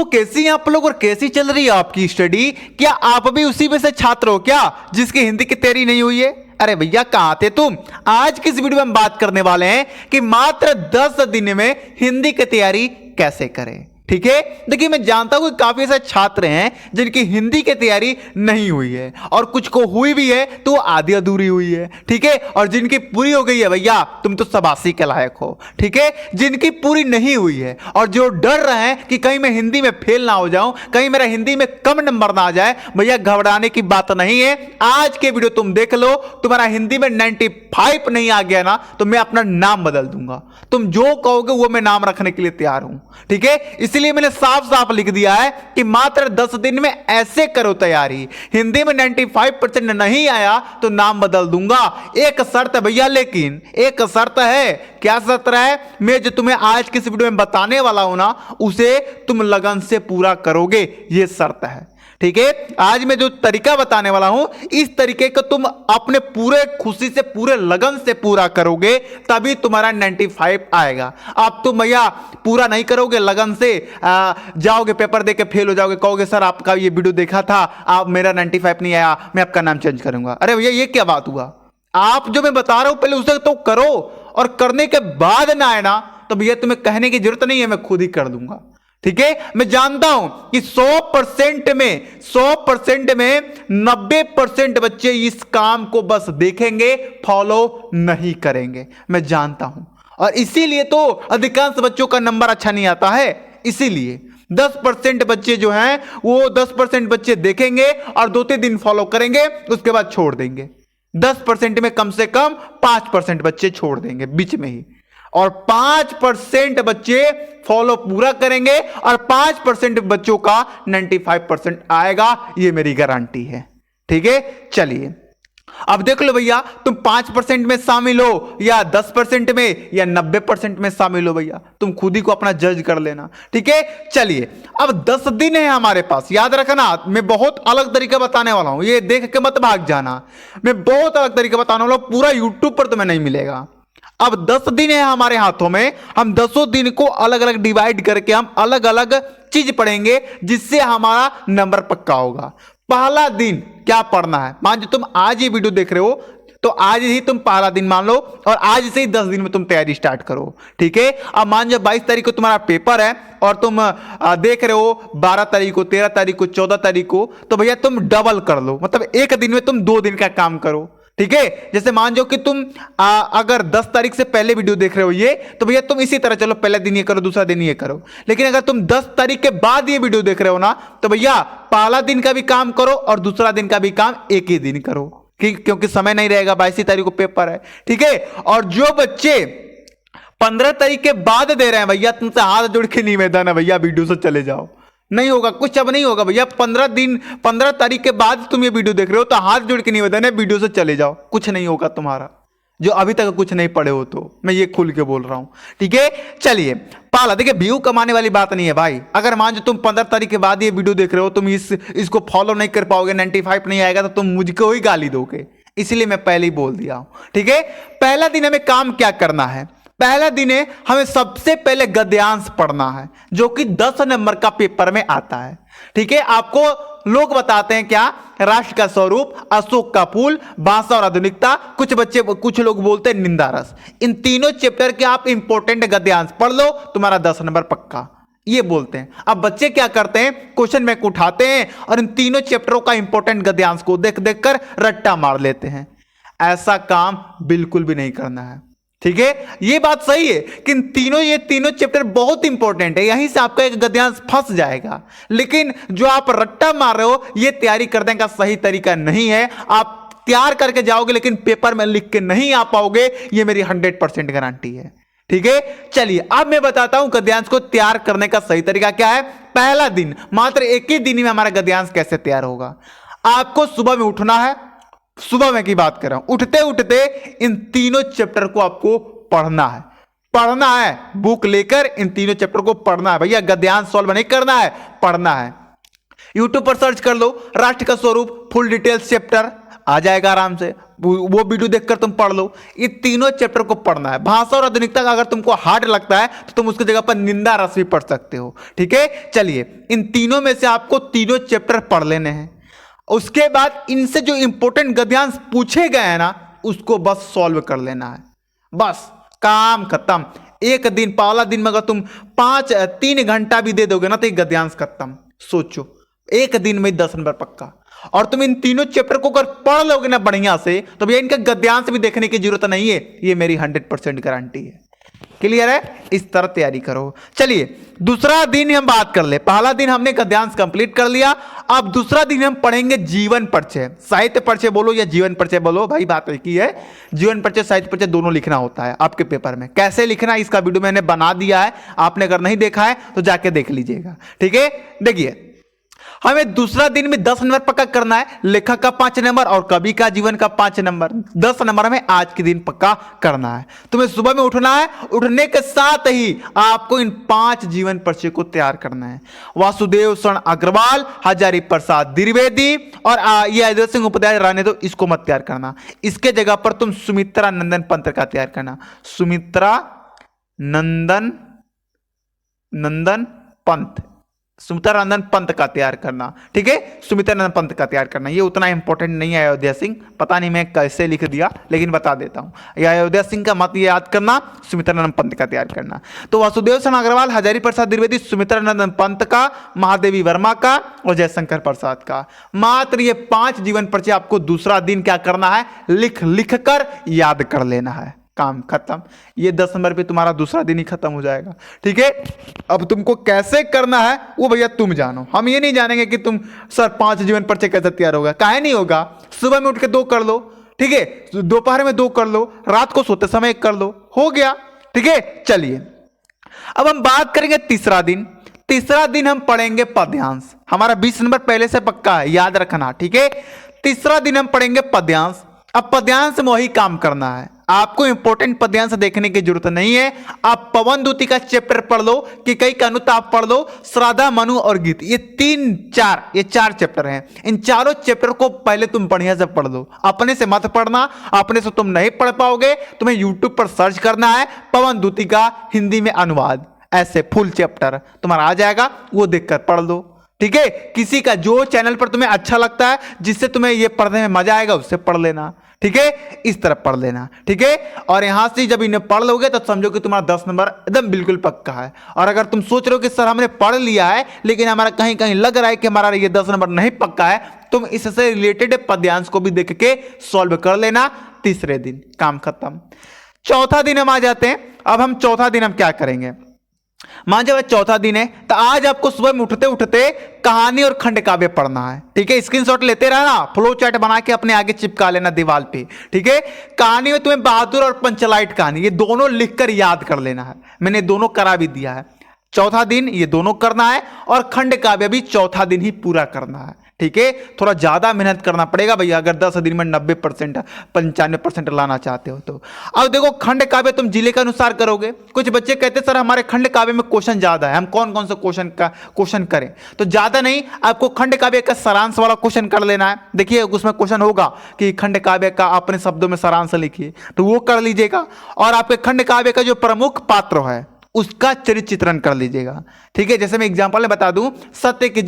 दोस्तों कैसी हैं आप लोग और कैसी चल रही है आपकी स्टडी? क्या आप भी उसी में से छात्र हो क्या जिसकी हिंदी की तैयारी नहीं हुई है? अरे भैया कहां थे तुम? आज की इस वीडियो में हम बात करने वाले हैं कि मात्र 10 दिन में हिंदी की तैयारी कैसे करें। ठीक है, देखिए मैं जानता हूं कि काफी ऐसे छात्र हैं जिनकी हिंदी की तैयारी नहीं हुई है और कुछ को हुई भी है तो वो आधी अधूरी हुई है। ठीक है, और जिनकी पूरी हो गई है भैया तुम तो शाबाशी के लायक हो। ठीक है, जिनकी पूरी नहीं हुई है और जो डर रहे हैं कि कहीं मैं हिंदी में फेल ना हो जाऊं, कहीं मेरा हिंदी में कम नंबर ना आ जाए, भैया घबराने की बात नहीं है। आज के वीडियो तुम देख लो, तुम्हारा हिंदी में 95 नहीं आ गया ना तो मैं अपना नाम बदल दूंगा। तुम जो कहोगे वो मैं नाम रखने के लिए तैयार हूं। ठीक है, इसलिए मैंने साफ साफ लिख दिया है कि मात्र 10 दिन में ऐसे करो तैयारी। हिंदी में 95% नहीं आया तो नाम बदल दूंगा। एक शर्त है भैया, लेकिन एक शर्त है। क्या शर्त है? मैं जो तुम्हें आज की इस वीडियो में बताने वाला हूं ना उसे तुम लगन से पूरा करोगे, यह शर्त है। ठीक है, आज मैं जो तरीका बताने वाला हूं इस तरीके को तुम अपने पूरे खुशी से पूरे लगन से पूरा करोगे तभी तुम्हारा 95 आएगा। अब तुम भैया पूरा नहीं करोगे लगन से, जाओगे पेपर देके फेल हो जाओगे, कहोगे सर आपका ये वीडियो देखा था, आप मेरा 95 नहीं आया, मैं आपका नाम चेंज करूंगा। अरे भैया ये क्या बात हुआ? आप जो मैं बता रहा हूं पहले उसे तो करो, और करने के बाद ना आए ना तो भैया तुम्हें कहने की जरूरत नहीं है, मैं खुद ही कर दूंगा। ठीक है, मैं जानता हूं कि 100% में 90% बच्चे इस काम को बस देखेंगे, फॉलो नहीं करेंगे। मैं जानता हूं, और इसीलिए तो अधिकांश बच्चों का नंबर अच्छा नहीं आता है। इसीलिए 10% बच्चे जो हैं वो 10% बच्चे देखेंगे और 2-3 दिन फॉलो करेंगे, उसके बाद छोड़ देंगे। 10% में कम से कम 5% बच्चे छोड़ देंगे बीच में ही, और 5% बच्चे फॉलो पूरा करेंगे और 5% बच्चों का 95% आएगा, ये मेरी गारंटी है। ठीक है, चलिए अब देख लो भैया, तुम 5% में शामिल हो या 10% में या 90% में शामिल हो, भैया तुम खुद ही को अपना जज कर लेना। ठीक है, चलिए अब 10 दिन है हमारे पास। याद रखना, मैं बहुत अलग तरीका बताने वाला हूं, ये देख के मत भाग जाना। मैं बहुत अलग तरीका बताने वाला हूं, पूरा यूट्यूब पर तुम्हें नहीं मिलेगा। अब 10 दिन है हमारे हाथों में, हम 10 दिन को अलग अलग डिवाइड करके हम अलग अलग चीज पढ़ेंगे जिससे हमारा नंबर पक्का होगा। पहला दिन क्या पढ़ना है? मान जो तुम आज ये वीडियो देख रहे हो तो आज ही तुम पहला दिन मान लो और आज से ही 10 दिन में तुम तैयारी स्टार्ट करो। ठीक है, अब मान जो 22 तारीख को तुम्हारा पेपर है और तुम देख रहे हो 12 तारीख को, 13 तारीख को, 14 तारीख को, तो भैया तुम डबल कर लो, मतलब एक दिन में तुम 2 दिन का काम करो। ठीक है, जैसे मान जाओ कि तुम अगर 10 तारीख से पहले वीडियो देख रहे हो ये, तो भैया तुम इसी तरह चलो, पहले दिन ये करो, दूसरा दिन ये करो। लेकिन अगर तुम 10 तारीख के बाद ये वीडियो देख रहे हो ना तो भैया पहला दिन का भी काम करो और दूसरा दिन का भी काम एक ही दिन करो, क्योंकि समय नहीं रहेगा, 22 तारीख को पेपर है। ठीक है, और जो बच्चे 15 तारीख के बाद दे रहे हैं भैया, तुमसे हाथ जोड़ के निवेदन है भैया वीडियो से चले जाओ। नहीं होगा, कुछ अब नहीं होगा भैया। 15 तारीख के बाद तुम ये वीडियो देख रहे हो तो हाथ जोड़ के निवेदन है वीडियो से चले जाओ, कुछ नहीं होगा तुम्हारा, जो अभी तक कुछ नहीं पढ़े हो तो मैं ये खुल के बोल रहा हूं। ठीक है, चलिए पहला देखिए, व्यू कमाने वाली बात नहीं है भाई। अगर मान जो तुम 15 तारीख के बाद ये वीडियो देख रहे हो, तुम इसको फॉलो नहीं कर पाओगे, 95 नहीं आएगा तो तुम मुझको ही गाली दोगे, इसलिए मैं पहले ही बोल दिया हूं। ठीक है, पहला दिन हमें काम क्या करना है? पहला दिन है हमें सबसे पहले गद्यांश पढ़ना है जो कि 10 नंबर का पेपर में आता है। ठीक है, आपको लोग बताते हैं क्या? राष्ट्र का स्वरूप, अशोक का फूल, भाषा और आधुनिकता, कुछ लोग बोलते हैं निंदा रस। इन तीनों चैप्टर के आप इंपॉर्टेंट गद्यांश पढ़ लो, तुम्हारा 10 नंबर पक्का, ये बोलते हैं। अब बच्चे क्या करते हैं, क्वेश्चन बैंक उठाते हैं और इन तीनों चैप्टरों का इंपॉर्टेंट गद्यांश को देख देख कर रट्टा मार लेते हैं। ऐसा काम बिल्कुल भी नहीं करना है। ठीक है, ये बात सही है कि ये तीनों चैप्टर बहुत इंपॉर्टेंट है, यहीं से आपका एक गद्यांश फंस जाएगा। लेकिन जो आप रट्टा मार रहे हो ये तैयारी करने का सही तरीका नहीं है। आप तैयार करके जाओगे लेकिन पेपर में लिख के नहीं आ पाओगे, ये मेरी 100% गारंटी है। ठीक है, चलिए अब मैं बताता हूं गद्यांश को तैयार करने का सही तरीका क्या है। पहला दिन, मात्र एक ही दिन में हमारा गद्यांश कैसे तैयार होगा। आपको सुबह में उठना है, सुबह में की बात कर रहा हूं, उठते उठते इन तीनों चैप्टर को आपको पढ़ना है। बुक लेकर इन तीनों चैप्टर को पढ़ना है भैया, गद्यांश सॉल्व नहीं करना है, पढ़ना है। यूट्यूब पर सर्च कर लो राष्ट्र का स्वरूप फुल डिटेल्स चैप्टर, आ जाएगा आराम से, वो वीडियो देखकर तुम पढ़ लो। ये तीनों चैप्टर को पढ़ना है। भाषा और आधुनिकता का अगर तुमको हार्ड लगता है तो तुम उसकी जगह पर निंदा रस भी पढ़ सकते हो, ठीक है। चलिए, इन तीनों में से आपको तीनों चैप्टर पढ़ लेने हैं। उसके बाद इनसे जो इंपॉर्टेंट गद्यांश पूछे गए हैं ना, उसको बस सॉल्व कर लेना है, बस काम खत्म। एक दिन, पहला दिन में अगर तुम 3 घंटा भी दे दोगे ना तो एक गद्यांश खत्म। सोचो, एक दिन में 10 नंबर पक्का। और तुम इन तीनों चैप्टर को अगर पढ़ लोगे ना बढ़िया से, तो भैया इनका गद्यांश भी देखने की जरूरत नहीं है, ये मेरी 100% गारंटी है। क्लियर है? इस तरह तैयारी करो। चलिए, दूसरा दिन हम बात कर ले। पहला दिन हमने गद्यांश कंप्लीट कर लिया, अब दूसरा दिन हम पढ़ेंगे जीवन परिचय। साहित्य परिचय बोलो या जीवन परिचय बोलो, भाई बात एक ही है। जीवन परिचय, साहित्य परिचय दोनों लिखना होता है आपके पेपर में। कैसे लिखना है इसका वीडियो मैंने बना दिया है, आपने अगर नहीं देखा है तो जाके देख लीजिएगा, ठीक है। देखिए, हमें दूसरा दिन में 10 नंबर पक्का करना है, लेखक का 5 नंबर और कवि का जीवन का 5 नंबर। 10 नंबर हमें आज के दिन पक्का करना है। तुम्हें सुबह में उठना है, उठने के साथ ही आपको इन 5 जीवन परिचय को तैयार करना है। वासुदेव शरण अग्रवाल, हजारी प्रसाद द्विवेदी और ये अजय सिंह उपाध्याय रहने दो, इसको मत तैयार करना। इसके जगह पर तुम सुमित्रा नंदन पंत का तैयार करना। सुमित्रा नंदन पंत का तैयार करना, ठीक है। सुमित्रा नंदन पंत का तैयार करना, ये उतना इंपॉर्टेंट नहीं है। अयोध्या सिंह, पता नहीं मैं कैसे लिख दिया, लेकिन बता देता हूं। यह अयोध्या सिंह का मत याद करना, सुमित्रा नंदन पंत का तैयार करना। तो वासुदेव शरण अग्रवाल, हजारी प्रसाद द्विवेदी, सुमित्रा नंदन पंत का, महादेवी वर्मा का और जयशंकर प्रसाद का। मात्र ये 5 जीवन परिचय आपको दूसरा दिन क्या करना है, लिख कर याद कर लेना है। काम खत्म। ये 10 नंबर पे तुम्हारा दूसरा दिन ही खत्म हो जाएगा, ठीक है। अब तुमको कैसे करना है वो भैया तुम जानो, हम ये नहीं जानेंगे कि तुम सर 5 जीवन परिचय कैसे तैयार होगा। काहे नहीं होगा? सुबह में उठ के 2 कर लो, ठीक है। दोपहर में 2 कर लो, रात को सोते समय 1 कर लो, हो गया, ठीक है। चलिए, अब हम बात करेंगे तीसरा दिन। तीसरा दिन हम पढ़ेंगे पद्यांश। हमारा 20 नंबर पहले से पक्का है, याद रखना, ठीक है। तीसरा दिन हम पढ़ेंगे पद्यांश। अब पद्यांश में वही काम करना है, आपको इंपॉर्टेंट पद्यांश देखने की जरूरत नहीं है। आप पवन दूती का चैप्टर पढ़ लो, कि कई का अनुताप पढ़ लो, श्राद्धा, मनु और गीत, ये 4 चैप्टर हैं। इन चारों चैप्टर को पहले तुम बढ़िया से पढ़ लो, अपने से मत पढ़ना, अपने से तुम नहीं पढ़ पाओगे। तुम्हें यूट्यूब पर सर्च करना है पवन दूती का हिंदी में अनुवाद, ऐसे फुल चैप्टर तुम्हारा आ जाएगा, वो देखकर पढ़ लो, ठीक है। किसी का जो चैनल पर तुम्हें अच्छा लगता है, जिससे तुम्हें ये पढ़ने में मजा आएगा, उससे पढ़ लेना, ठीक है। इस तरह पढ़ लेना, ठीक है। और यहां से जब इन्हें पढ़ लोगे तो समझो कि तुम्हारा 10 नंबर एकदम बिल्कुल पक्का है। और अगर तुम सोच रहे हो कि सर हमने पढ़ लिया है लेकिन हमारा कहीं कहीं लग रहा है कि हमारा ये 10 नंबर नहीं पक्का है, तुम इससे रिलेटेड पद्यांश को भी देख के सॉल्व कर लेना। तीसरे दिन काम खत्म। चौथा दिन हम आ जाते हैं। अब हम चौथा दिन हम क्या करेंगे, मान जब चौथा दिन है तो आज आपको सुबह में उठते उठते कहानी और खंड काव्य पढ़ना है, ठीक है। स्क्रीनशॉट लेते रहना, फ्लो चार्ट बना के अपने आगे चिपका लेना दीवार पे, ठीक है। कहानी में तुम्हें बहादुर और पंचलाइट कहानी, ये दोनों लिखकर याद कर लेना है। मैंने दोनों करा भी दिया है। चौथा दिन ये दोनों करना है और खंड काव्य भी चौथा दिन ही पूरा करना है, ठीक है। थोड़ा ज्यादा मेहनत करना पड़ेगा भैया, अगर 10 दिन में 90% 95% लाना चाहते हो तो। अब देखो, खंड काव्य तुम जिले के अनुसार करोगे। कुछ बच्चे कहते सर हमारे खंड काव्य में क्वेश्चन ज्यादा है, हम कौन कौन सा क्वेश्चन करें। तो ज्यादा नहीं, आपको खंड काव्य का सारांश वाला क्वेश्चन कर लेना है। देखिए उसमें क्वेश्चन होगा कि खंड काव्य का अपने शब्दों में सारांश लिखिए, तो वो कर लीजिएगा। और आपके खंड काव्य का जो प्रमुख पात्र है उसका चरित्र चित्रण कर लीजिएगा, ठीक है। जैसे मैं एग्जांपल में बता दूं, सत्य की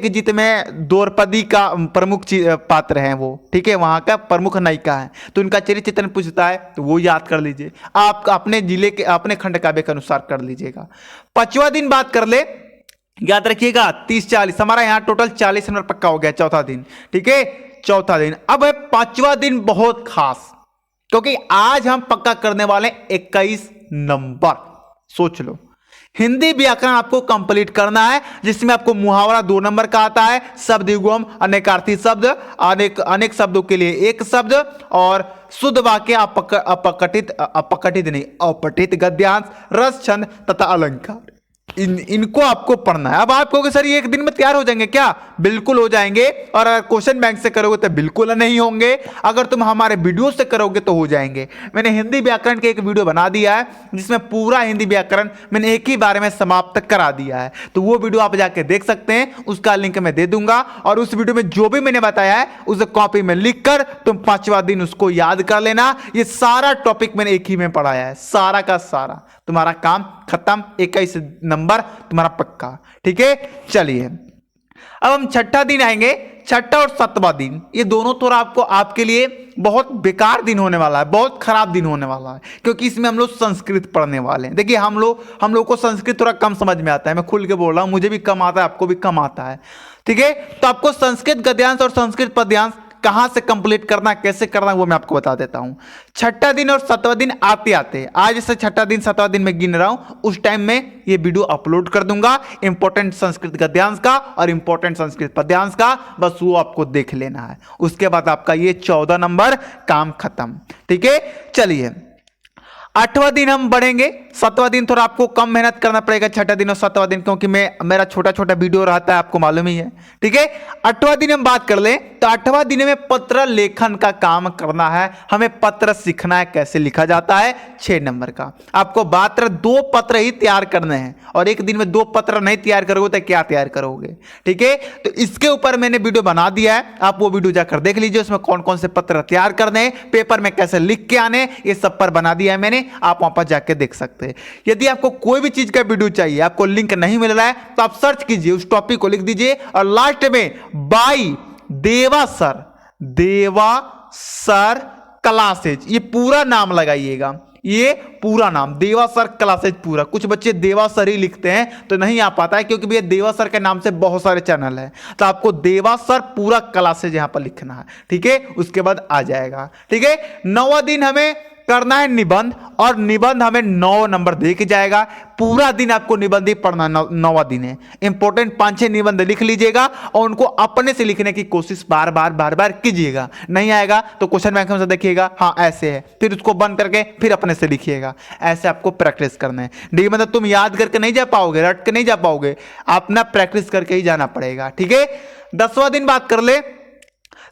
जीत में द्रौपदी का प्रमुख पात्र है वो, ठीक है, वहां का प्रमुख नायिका है, तो उनका चरित्र चित्रण पूछता है तो वो याद कर लीजिए। आप अपने जिले के अपने खंड काव्य के अनुसार कर लीजिएगा। 5वां दिन बात कर ले, याद रखिएगा 30-40, हमारा यहाँ टोटल 40 नंबर पक्का हो गया चौथा दिन, ठीक है। चौथा दिन। अब है 5वां दिन बहुत खास, क्योंकि आज हम पक्का करने वाले 21 नंबर। सोच लो, हिंदी व्याकरण आपको कंप्लीट करना है, जिसमें आपको मुहावरा 2 नंबर का आता है, शब्द युग्म, अनेकार्थी शब्द, अनेक शब्दों के लिए एक शब्द, और शुद्ध वाक्य, अपकटित गद्यांश, रस, छंद तथा अलंकार, इनको आपको पढ़ना है। अब आप कहोगे सर ये एक दिन में तैयार हो जाएंगे क्या? बिल्कुल हो जाएंगे। और अगर क्वेश्चन बैंक से करोगे तो बिल्कुल नहीं होंगे, अगर तुम हमारे वीडियो से करोगे तो हो जाएंगे। मैंने हिंदी व्याकरण के एक वीडियो बना दिया है जिसमें पूरा हिंदी व्याकरण मैंने एक ही बारे में समाप्त करा दिया है, तो वो वीडियो आप जाके देख सकते हैं, उसका लिंक मैं दे दूंगा। और उस वीडियो में जो भी मैंने बताया है उसे कॉपी में लिखकर तुम 5वां दिन उसको याद कर लेना। ये सारा टॉपिक मैंने एक ही में पढ़ाया है, सारा का सारा। तुम्हारा काम खत्म, 21 नंबर तुम्हारा पक्का। ठीक है, चलिए अब हम छठा दिन आएंगे। छठा और 7वां दिन, ये दोनों थोड़ा आपको आपके लिए बहुत बेकार दिन होने वाला है, बहुत खराब दिन होने वाला है, क्योंकि इसमें हम लोग संस्कृत पढ़ने वाले हैं। देखिए हम लोग को संस्कृत थोड़ा कम समझ में आता है, मैं खुल के बोल रहा हूं, मुझे भी कम आता है, आपको भी कम आता है। ठीक है, तो आपको संस्कृत गद्यांश और संस्कृत पद्यांश कहां से कंप्लीट करना, कैसे करना, वो मैं आपको बता देता हूं। छठा दिन और 7वां दिन आते आते, आज से छठा दिन 7वां दिन में गिन रहा हूं, उस टाइम में ये वीडियो अपलोड कर दूंगा इंपॉर्टेंट संस्कृत गद्यांश का और इंपॉर्टेंट संस्कृत पद्यांश का, बस वो आपको देख लेना है। उसके बाद आपका ये 14 नंबर काम खत्म। ठीक है, चलिए 8वां दिन हम बढ़ेंगे। 7वां दिन थोड़ा आपको कम मेहनत करना पड़ेगा, छठा दिन और 7वां दिन, क्योंकि मेरा छोटा छोटा वीडियो रहता है, आपको मालूम ही है। ठीक है, 8वां दिन हम बात कर लें तो 8वां दिन में पत्र लेखन का काम करना है, हमें पत्र सीखना है कैसे लिखा जाता है। 6 नंबर का आपको मात्र 2 पत्र ही तैयार करने हैं, और एक दिन में 2 पत्र नहीं तैयार करोगे तो क्या तैयार करोगे? ठीक है, तो इसके ऊपर मैंने वीडियो बना दिया है, आप वो वीडियो जाकर देख लीजिए, उसमें कौन कौन से पत्र तैयार करने, पेपर में कैसे लिख के आने, ये सब पर बना दिया है मैंने, आप वहां पर जाके देख सकते हैं। यदि आपको कोई भी चीज का वीडियो चाहिए, आपको लिंक नहीं मिल रहा है, तो आप सर्च कीजिए, उस टॉपिक को लिख दीजिए और लास्ट में बाई देवा सर क्लासेज, ये पूरा नाम लगाइएगा, ये पूरा नाम देवा सर क्लासेज पूरा। कुछ बच्चे देवा सर ही लिखते हैं तो नहीं आ पाता है, क्योंकि भैया देवा सर के नाम से बहुत सारे चैनल हैं, तो आपको देवा सर पूरा क्लासेज यहां पर लिखना है। ठीक है, उसके बाद आ जाएगा। ठीक है, 9वां दिन हमें करना है निबंध, और निबंध हमें 9 नंबर दे के जाएगा। पूरा दिन आपको निबंध ही पढ़ना, 9वां दिन है। इंपॉर्टेंट 5-6 निबंध लिख लीजिएगा और उनको अपने से लिखने की कोशिश बार बार कीजिएगा। नहीं आएगा तो क्वेश्चन बैंक में देखिएगा, हाँ ऐसे है, फिर उसको बंद करके फिर अपने से लिखिएगा। ऐसे आपको प्रैक्टिस करना है। निबंध तुम याद करके नहीं जा पाओगे, रट के नहीं जा पाओगे, अपना प्रैक्टिस करके ही जाना पड़ेगा। ठीक है, 10वां दिन बात कर ले।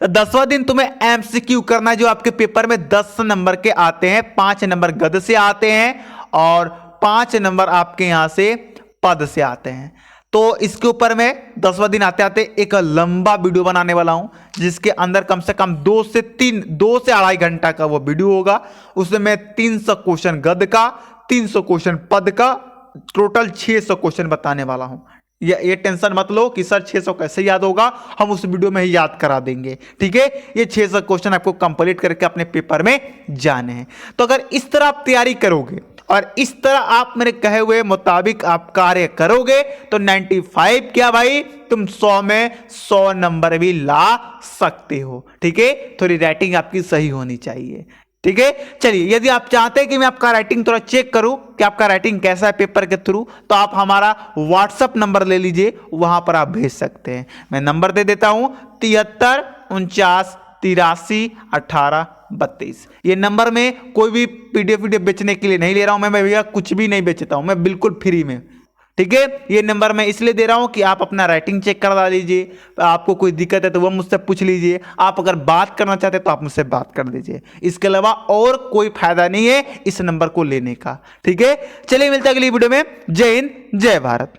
10वां दिन तुम्हें एमसीक्यू करना है, जो आपके पेपर में 10 नंबर के आते हैं। 5 नंबर गद्य से आते हैं और 5 नंबर आपके यहां से पद से आते हैं। तो इसके ऊपर मैं 10वां दिन आते आते एक लंबा वीडियो बनाने वाला हूं, जिसके अंदर कम से कम 2 से 2.5 घंटा का वो वीडियो होगा। उसमें मैं 300 क्वेश्चन गद्य का, 300 क्वेश्चन पद का, टोटल 600 क्वेश्चन बताने वाला हूं। ये टेंशन मत लो कि सर 600 कैसे याद होगा, हम उस वीडियो में ही याद करा देंगे। ठीक है, ये 600 क्वेश्चन आपको कंप्लीट करके अपने पेपर में जाने हैं। तो अगर इस तरह आप तैयारी करोगे और इस तरह आप मेरे कहे हुए मुताबिक आप कार्य करोगे तो 95 क्या भाई, तुम 100 में 100 नंबर भी ला सकते हो। ठीक है, थोड़ी राइटिंग आपकी सही होनी चाहिए। ठीक है, चलिए यदि आप चाहते हैं कि मैं आपका राइटिंग थोड़ा चेक करूं कि आपका राइटिंग कैसा है पेपर के थ्रू, तो आप हमारा व्हाट्सएप नंबर ले लीजिए, वहां पर आप भेज सकते हैं। मैं नंबर दे देता हूं 73 49 83 18 32। ये नंबर में कोई भी पीडीएफ बेचने के लिए नहीं ले रहा हूं मैं भैया, कुछ भी नहीं बेचता हूं मैं, बिल्कुल फ्री में। ठीक है, ये नंबर मैं इसलिए दे रहा हूं कि आप अपना राइटिंग चेक करवा लीजिए, आपको कोई दिक्कत है तो वो मुझसे पूछ लीजिए, आप अगर बात करना चाहते हैं तो आप मुझसे बात कर लीजिए। इसके अलावा और कोई फायदा नहीं है इस नंबर को लेने का। ठीक है, चलिए मिलते हैं अगली वीडियो में। जय हिंद, जय भारत।